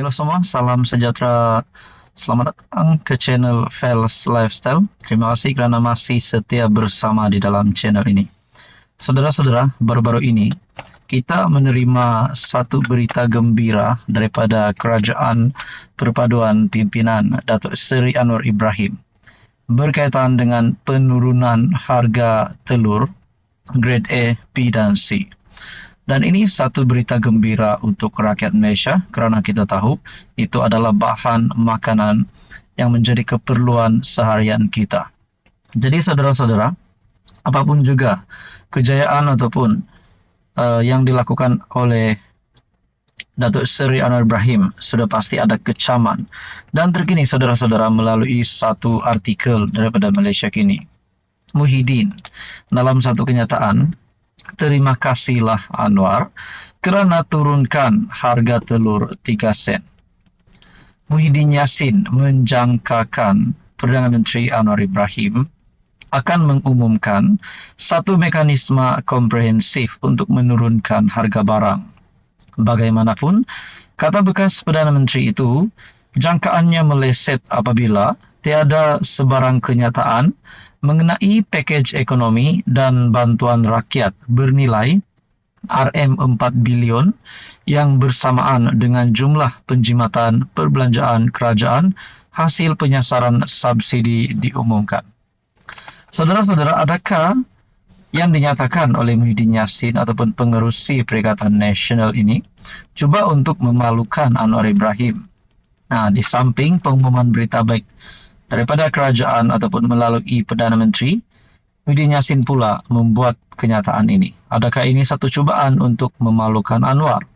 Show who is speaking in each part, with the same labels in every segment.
Speaker 1: Halo semua, salam sejahtera. Selamat datang ke channel Fels Lifestyle. Terima kasih kerana masih setia bersama di dalam channel ini. Saudara-saudara, baru-baru ini kita menerima satu berita gembira daripada Kerajaan Perpaduan Pimpinan Datuk Seri Anwar Ibrahim berkaitan dengan penurunan harga telur grade A, B dan C. Dan ini satu berita gembira untuk rakyat Malaysia kerana kita tahu itu adalah bahan makanan yang menjadi keperluan seharian kita. Jadi saudara-saudara, apapun juga kejayaan ataupun yang dilakukan oleh Datuk Seri Anwar Ibrahim, sudah pasti ada kecaman. Dan terkini saudara-saudara, melalui satu artikel daripada Malaysia Kini, Muhyiddin dalam satu kenyataan, terima kasihlah Anwar kerana turunkan harga telur 3 sen. Muhyiddin Yassin menjangkakan Perdana Menteri Anwar Ibrahim akan mengumumkan satu mekanisme komprehensif untuk menurunkan harga barang. Bagaimanapun, kata bekas Perdana Menteri itu, jangkaannya meleset apabila tiada sebarang kenyataan mengenai pakej ekonomi dan bantuan rakyat bernilai RM4 bilion yang bersamaan dengan jumlah penjimatan perbelanjaan kerajaan hasil penyasaran subsidi diumumkan. Saudara-saudara, adakah yang dinyatakan oleh Muhyiddin Yassin ataupun pengerusi Perikatan Nasional ini cuba untuk memalukan Anwar Ibrahim? Nah, di samping pengumuman berita baik daripada kerajaan ataupun melalui Perdana Menteri, Muhyiddin Yassin pula membuat kenyataan ini. Adakah ini satu cubaan untuk memalukan Anwar?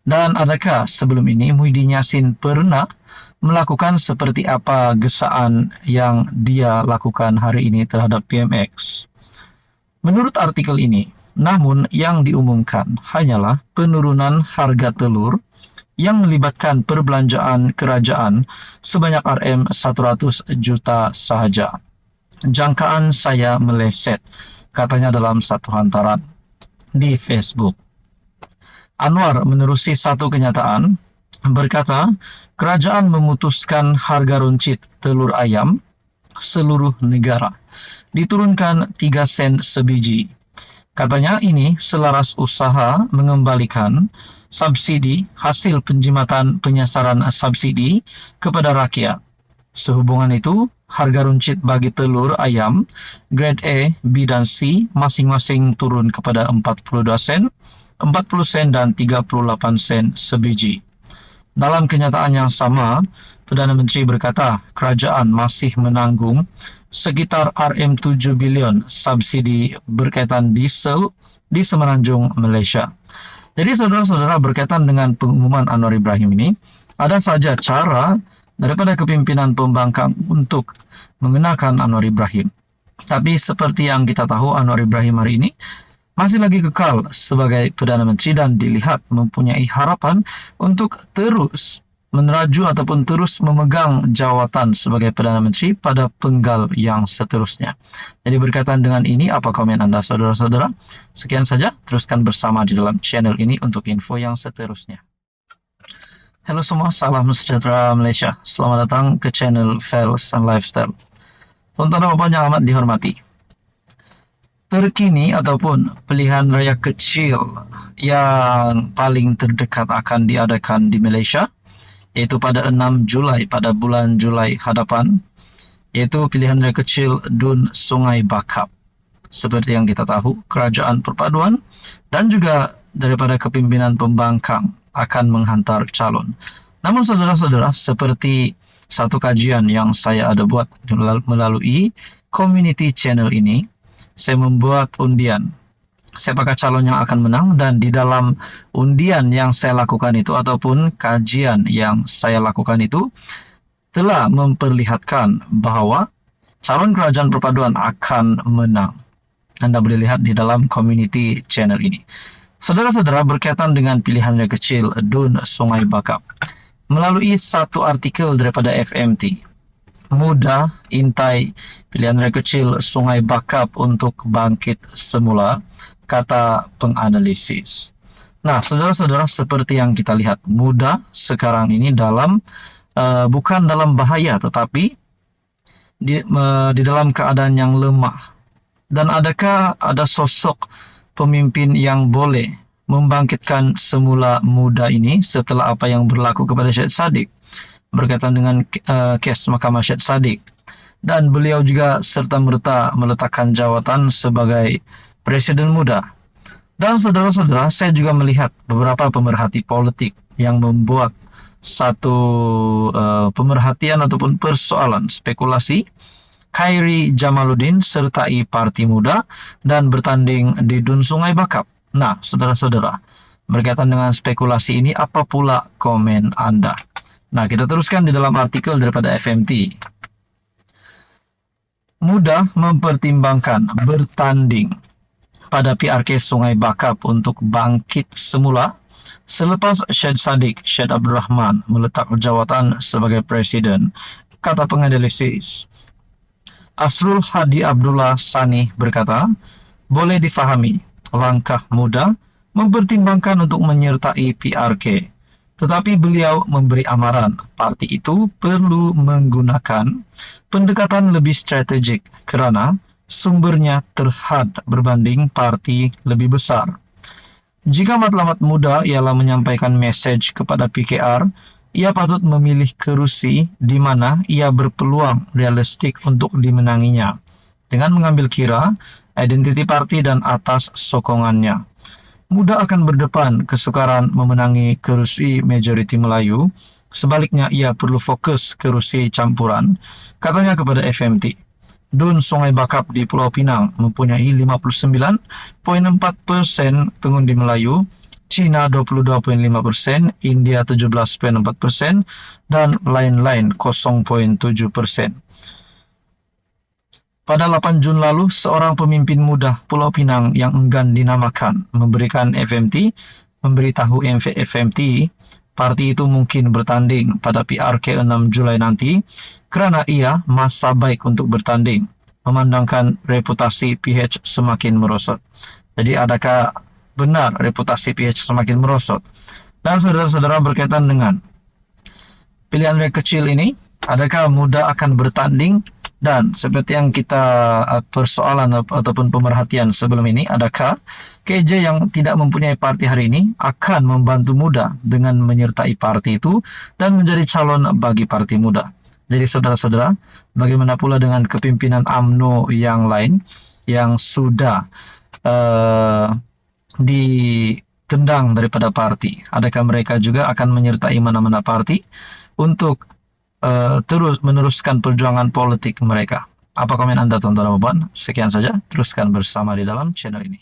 Speaker 1: Dan adakah sebelum ini Muhyiddin Yassin pernah melakukan seperti apa gesaan yang dia lakukan hari ini terhadap PMX? Menurut artikel ini, namun yang diumumkan hanyalah penurunan harga telur yang melibatkan perbelanjaan kerajaan sebanyak RM100 juta sahaja. Jangkaan saya meleset, katanya dalam satu hantaran di Facebook. Anwar menerusi satu kenyataan, berkata, kerajaan memutuskan harga runcit telur ayam seluruh negara diturunkan 3 sen sebiji. Katanya ini selaras usaha mengembalikan subsidi hasil penjimatan penyasaran subsidi kepada rakyat. Sehubungan itu, harga runcit bagi telur ayam grade A, B dan C masing-masing turun kepada 42 sen, 40 sen dan 38 sen sebiji. Dalam kenyataan yang sama, Perdana Menteri berkata kerajaan masih menanggung sekitar RM7 bilion subsidi berkaitan diesel di Semenanjung Malaysia. Jadi saudara-saudara, berkaitan dengan pengumuman Anwar Ibrahim ini, ada saja cara daripada kepimpinan pembangkang untuk mengenakan Anwar Ibrahim. Tapi seperti yang kita tahu, Anwar Ibrahim hari ini masih lagi kekal sebagai Perdana Menteri dan dilihat mempunyai harapan untuk terus meneraju ataupun terus memegang jawatan sebagai Perdana Menteri pada penggal yang seterusnya. Jadi berkaitan dengan ini, apa komen anda saudara-saudara? Sekian saja, teruskan bersama di dalam channel ini untuk info yang seterusnya. Halo semua, salam sejahtera Malaysia. Selamat datang ke channel Fels and Lifestyle. Tuan-tuan dan puan yang amat dihormati, terkini ataupun pilihan raya kecil yang paling terdekat akan diadakan di Malaysia, iaitu pada 6 Julai, pada bulan Julai hadapan, iaitu pilihan raya kecil Dun Sungai Bakap. Seperti yang kita tahu, Kerajaan Perpaduan dan juga daripada kepimpinan pembangkang akan menghantar calon. Namun saudara-saudara, seperti satu kajian yang saya ada buat melalui community channel ini, saya membuat undian siapakah calon yang akan menang, dan di dalam undian yang saya lakukan itu ataupun kajian yang saya lakukan itu telah memperlihatkan bahawa calon Kerajaan Perpaduan akan menang. Anda boleh lihat di dalam community channel ini. Saudara-saudara, berkaitan dengan pilihan raya kecil Dun Sungai Bakap, melalui satu artikel daripada FMT, mudah intai pilihan raya kecil Sungai Bakap untuk bangkit semula, kata penganalisis. Nah, saudara-saudara, seperti yang kita lihat, muda sekarang ini bukan dalam bahaya, tetapi di dalam keadaan yang lemah. Dan adakah ada sosok pemimpin yang boleh membangkitkan semula muda ini setelah apa yang berlaku kepada Syed Saddiq berkaitan dengan kes Mahkamah Syed Saddiq? Dan beliau juga serta-merta meletakkan jawatan sebagai presiden muda. Dan saudara-saudara, saya juga melihat beberapa pemerhati politik yang membuat satu pemerhatian ataupun persoalan spekulasi Khairi Jamaluddin sertai Parti Muda dan bertanding di Dun Sungai Bakap. Nah, saudara-saudara, berkaitan dengan spekulasi ini, apa pula komen Anda? Nah, kita teruskan di dalam artikel daripada FMT. Muda mempertimbangkan bertanding pada PRK Sungai Bakap untuk bangkit semula selepas Syed Saddiq Syed Abdul Rahman meletak jawatan sebagai presiden, kata penganalisis. Asrul Hadi Abdullah Sani berkata, boleh difahami langkah muda mempertimbangkan untuk menyertai PRK, tetapi beliau memberi amaran parti itu perlu menggunakan pendekatan lebih strategik kerana sumbernya terhad berbanding parti lebih besar. Jika matlamat muda ialah menyampaikan mesej kepada PKR, ia patut memilih kerusi di mana ia berpeluang realistik untuk dimenanginya, dengan mengambil kira identiti parti dan atas sokongannya. Muda akan berdepan kesukaran memenangi kerusi majoriti Melayu, sebaliknya ia perlu fokus kerusi campuran, katanya kepada FMT. Dun Sungai Bakap di Pulau Pinang mempunyai 59.4% pengundi Melayu, China 22.5%, India 17.4%, dan lain-lain 0.7%. Pada 8 Jun lalu, seorang pemimpin muda Pulau Pinang yang enggan dinamakan memberitahu FMT parti itu mungkin bertanding pada PRK 6 Julai nanti kerana ia masa baik untuk bertanding, memandangkan reputasi PH semakin merosot. Jadi adakah benar reputasi PH semakin merosot? Dan saudara-saudara, berkaitan dengan pilihan rate kecil ini, adakah muda akan bertanding? Dan seperti yang kita persoalan ataupun pemerhatian sebelum ini, adakah KJ yang tidak mempunyai parti hari ini akan membantu muda dengan menyertai parti itu dan menjadi calon bagi parti muda? Jadi saudara-saudara, bagaimana pula dengan kepimpinan UMNO yang lain yang sudah ditendang daripada parti? Adakah mereka juga akan menyertai mana-mana parti untuk terus meneruskan perjuangan politik mereka? Apa komen Anda, tuan-tuan dan puan? Sekian saja, teruskan bersama di dalam channel ini.